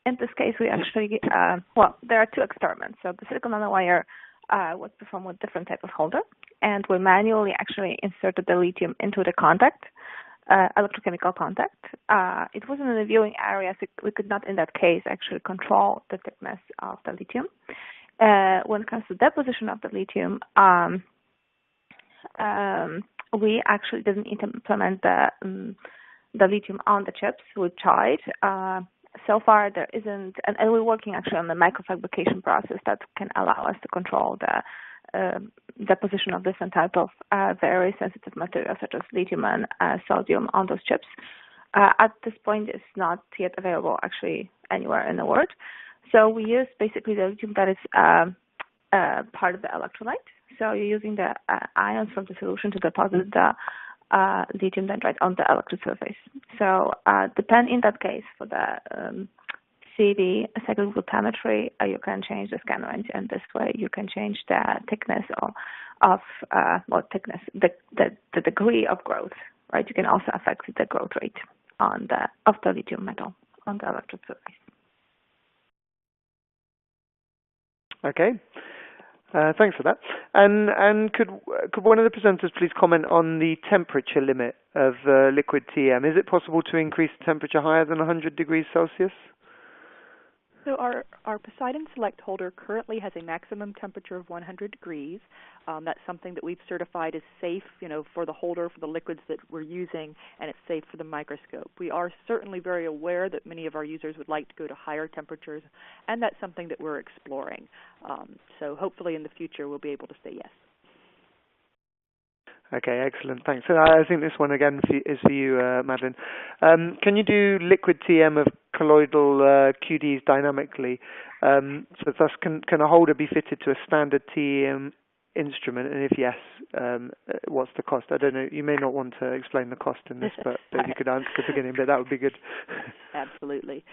in this case, we actually, there are two experiments. So the silicon nanowire was performed with different type of holder, and we manually actually inserted the lithium into the contact, electrochemical contact. It wasn't in the viewing area, so we could not in that case actually control the thickness of the lithium. When it comes to deposition of the lithium, we actually didn't implement the lithium on the chips. We tried. So far, there isn't, and we're working actually on the microfabrication process that can allow us to control the deposition of different type of very sensitive materials such as lithium and sodium on those chips. At this point, it's not yet available actually anywhere in the world. So we use basically the lithium that is part of the electrolyte. So you're using the ions from the solution to deposit the lithium dendrite on the electrode surface. So depend in that case for the CV cyclic voltammetry, you can change the scan range, and this way you can change the thickness the degree of growth. Right, you can also affect the growth rate of the lithium metal on the electrode surface. Okay. Thanks for that. And could one of the presenters please comment on the temperature limit of liquid TEM? Is it possible to increase the temperature higher than 100 degrees Celsius? So our Poseidon Select holder currently has a maximum temperature of 100 degrees. That's something that we've certified is safe, for the holder, for the liquids that we're using, and it's safe for the microscope. We are certainly very aware that many of our users would like to go to higher temperatures, and that's something that we're exploring. So hopefully in the future we'll be able to say yes. Okay, excellent. Thanks. So I think this one again is for you, Madeline. Can you do liquid TM of colloidal QDs dynamically? So thus, can a holder be fitted to a standard TEM instrument? And if yes, what's the cost? I don't know. You may not want to explain the cost in this, but if you could answer the beginning, but that would be good. Absolutely.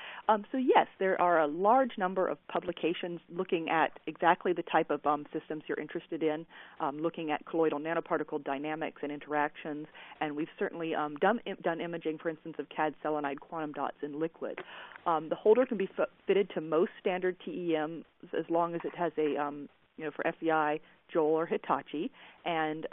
So yes, there are a large number of publications looking at exactly the type of systems you're interested in, looking at colloidal nanoparticle dynamics and interactions, and we've certainly done imaging, for instance, of CAD selenide quantum dots in liquid. The holder can be fitted to most standard TEMs as long as it has a, for FEI, Joule or Hitachi, and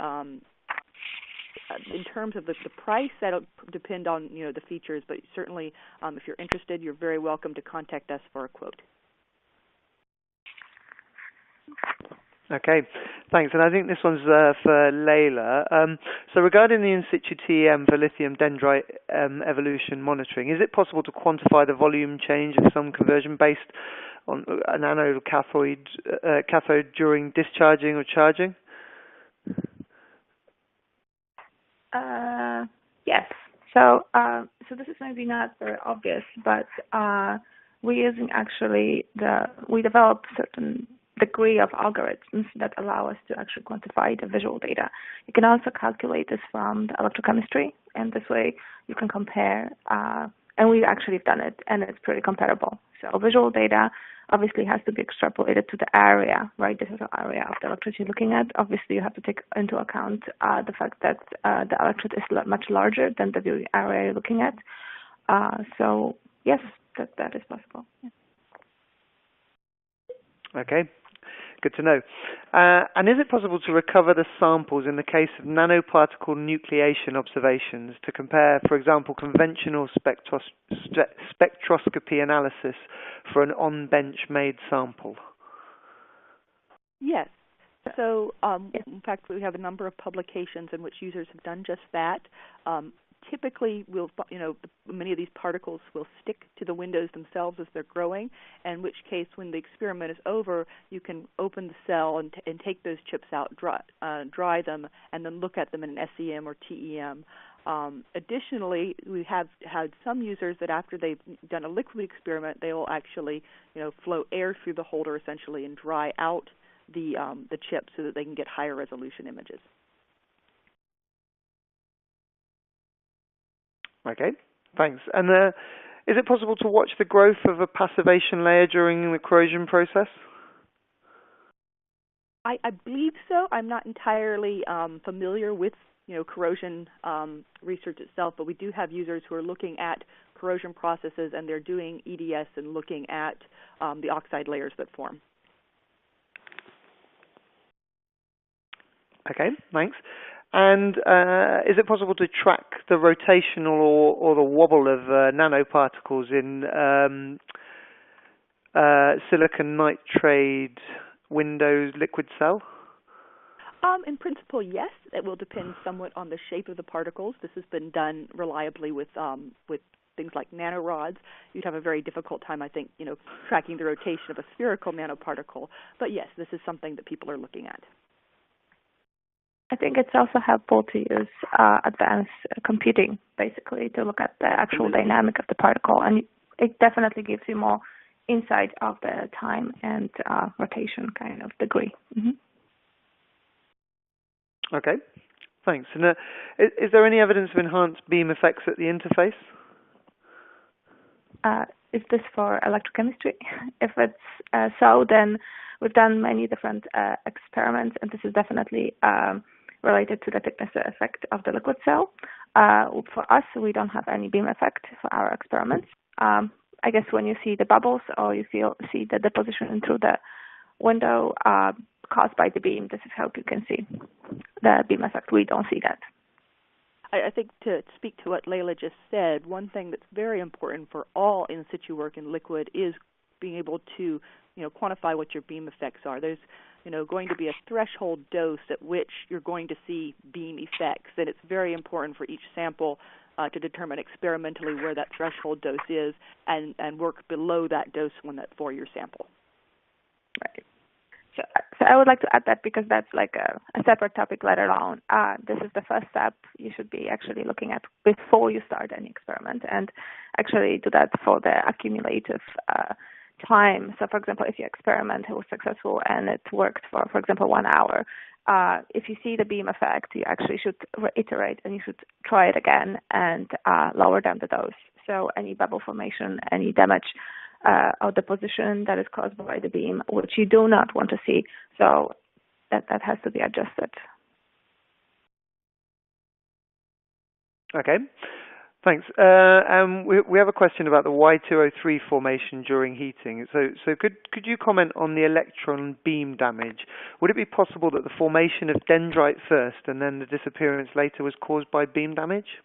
in terms of the price, that'll depend on the features. But certainly, if you're interested, you're very welcome to contact us for a quote. Okay, thanks. And I think this one's for Layla. So regarding the in situ TEM for lithium dendrite evolution monitoring, is it possible to quantify the volume change of some conversion based on an anode or cathode during discharging or charging? Yes. So this is maybe not very obvious, but we're using actually we developed certain degree of algorithms that allow us to actually quantify the visual data. You can also calculate this from the electrochemistry, and this way you can compare. And we've actually done it, and it's pretty comparable. So visual data obviously has to be extrapolated to the area, right? This is the area of the electrode you're looking at. Obviously, you have to take into account the fact that the electrode is much larger than the viewing area you're looking at. So yes, that is possible. Yeah. Okay. Good to know. And is it possible to recover the samples in the case of nanoparticle nucleation observations to compare, for example, conventional spectroscopy analysis for an on-bench made sample? Yes. So, in fact, we have a number of publications in which users have done just that. Typically, many of these particles will stick to the windows themselves as they're growing, in which case, when the experiment is over, you can open the cell and take those chips out, dry them, and then look at them in an SEM or TEM. Additionally, we have had some users that after they've done a liquid experiment, they will actually, flow air through the holder essentially and dry out the chips so that they can get higher resolution images. Okay, thanks. And Is it possible to watch the growth of a passivation layer during the corrosion process? I believe so. I'm not entirely familiar with corrosion research itself, but we do have users who are looking at corrosion processes, and they're doing EDS and looking at the oxide layers that form. Okay, thanks. And is it possible to track the rotational or the wobble of nanoparticles in silicon nitride Windows liquid cell? In principle, yes. It will depend somewhat on the shape of the particles. This has been done reliably with things like nanorods. You'd have a very difficult time, I think, tracking the rotation of a spherical nanoparticle. But yes, this is something that people are looking at. I think it's also helpful to use advanced computing, basically, to look at the actual dynamic of the particle, and it definitely gives you more insight of the time and rotation kind of degree. Mm-hmm. Okay, thanks. And is there any evidence of enhanced beam effects at the interface? Is this for electrochemistry? If it's so, then we've done many different experiments, and this is definitely related to the thickness effect of the liquid cell. For us, we don't have any beam effect for our experiments. I guess when you see the bubbles or you see the deposition through the window caused by the beam, this is how you can see the beam effect. We don't see that. I think to speak to what Leila just said, one thing that's very important for all in situ work in liquid is being able to, quantify what your beam effects are. There's, going to be a threshold dose at which you're going to see beam effects, and it's very important for each sample to determine experimentally where that threshold dose is and work below that dose for your sample. Right. So I would like to add that because that's like a separate topic, let alone this is the first step you should be actually looking at before you start any experiment, and actually do that for the accumulative time. So, for example, if your experiment was successful and it worked for example, 1 hour, if you see the beam effect, you actually should reiterate and you should try it again and lower down the dose. So any bubble formation, any damage or deposition that is caused by the beam, which you do not want to see. So that has to be adjusted. Okay, thanks. We have a question about the Y203 formation during heating. So could you comment on the electron beam damage? Would it be possible that the formation of dendrite first and then the disappearance later was caused by beam damage?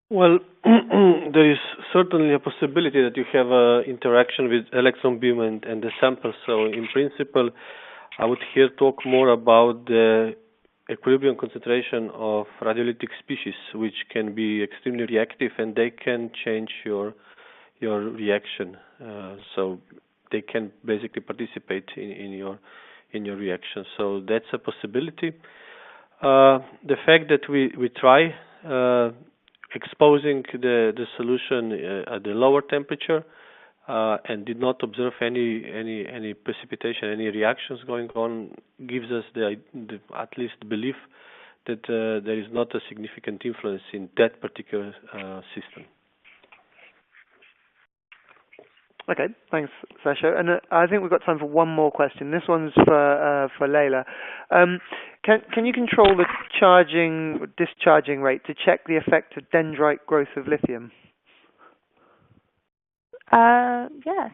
Well, there is certainly a possibility that you have an interaction with electron beam and the sample. So in principle, I would here talk more about the equilibrium concentration of radiolytic species, which can be extremely reactive, and they can change your reaction. So they can basically participate in your reaction. So that's a possibility. The fact that we try exposing the solution at the lower temperature and did not observe any precipitation, any reactions going on, gives us the at least belief that there is not a significant influence in that particular system. Okay, thanks, Sasha. And I think we've got time for one more question. This one's for Leila. Can you control the discharging rate to check the effect of dendrite growth of lithium? Yes.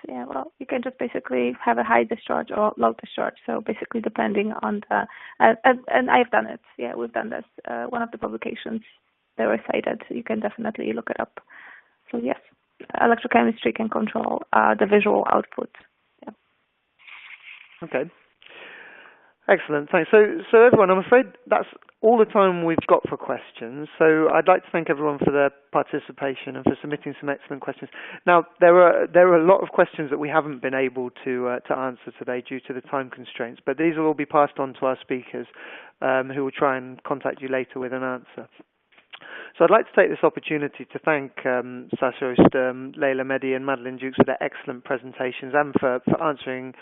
Yeah. Well, you can just basically have a high discharge or low discharge. So basically, depending on the and I've done it. Yeah, we've done this. One of the publications they were cited. You can definitely look it up. So yes. Electrochemistry can control the visual output. Yeah. Okay. Excellent. Thanks. So everyone, I'm afraid that's all the time we've got for questions. So I'd like to thank everyone for their participation and for submitting some excellent questions. Now, there are a lot of questions that we haven't been able to answer today due to the time constraints, but these will all be passed on to our speakers, who will try and contact you later with an answer. So I'd like to take this opportunity to thank Sasha Sturm, Leila Mehdi and Madeleine Dukes for their excellent presentations and for answering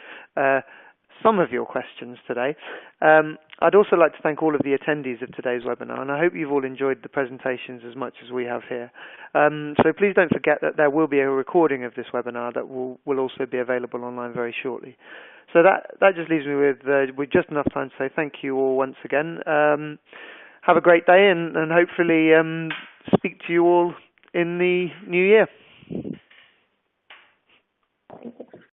some of your questions today. I'd also like to thank all of the attendees of today's webinar, and I hope you've all enjoyed the presentations as much as we have here. So please don't forget that there will be a recording of this webinar that will also be available online very shortly. So that just leaves me with just enough time to say thank you all once again. Have a great day, and hopefully speak to you all in the new year.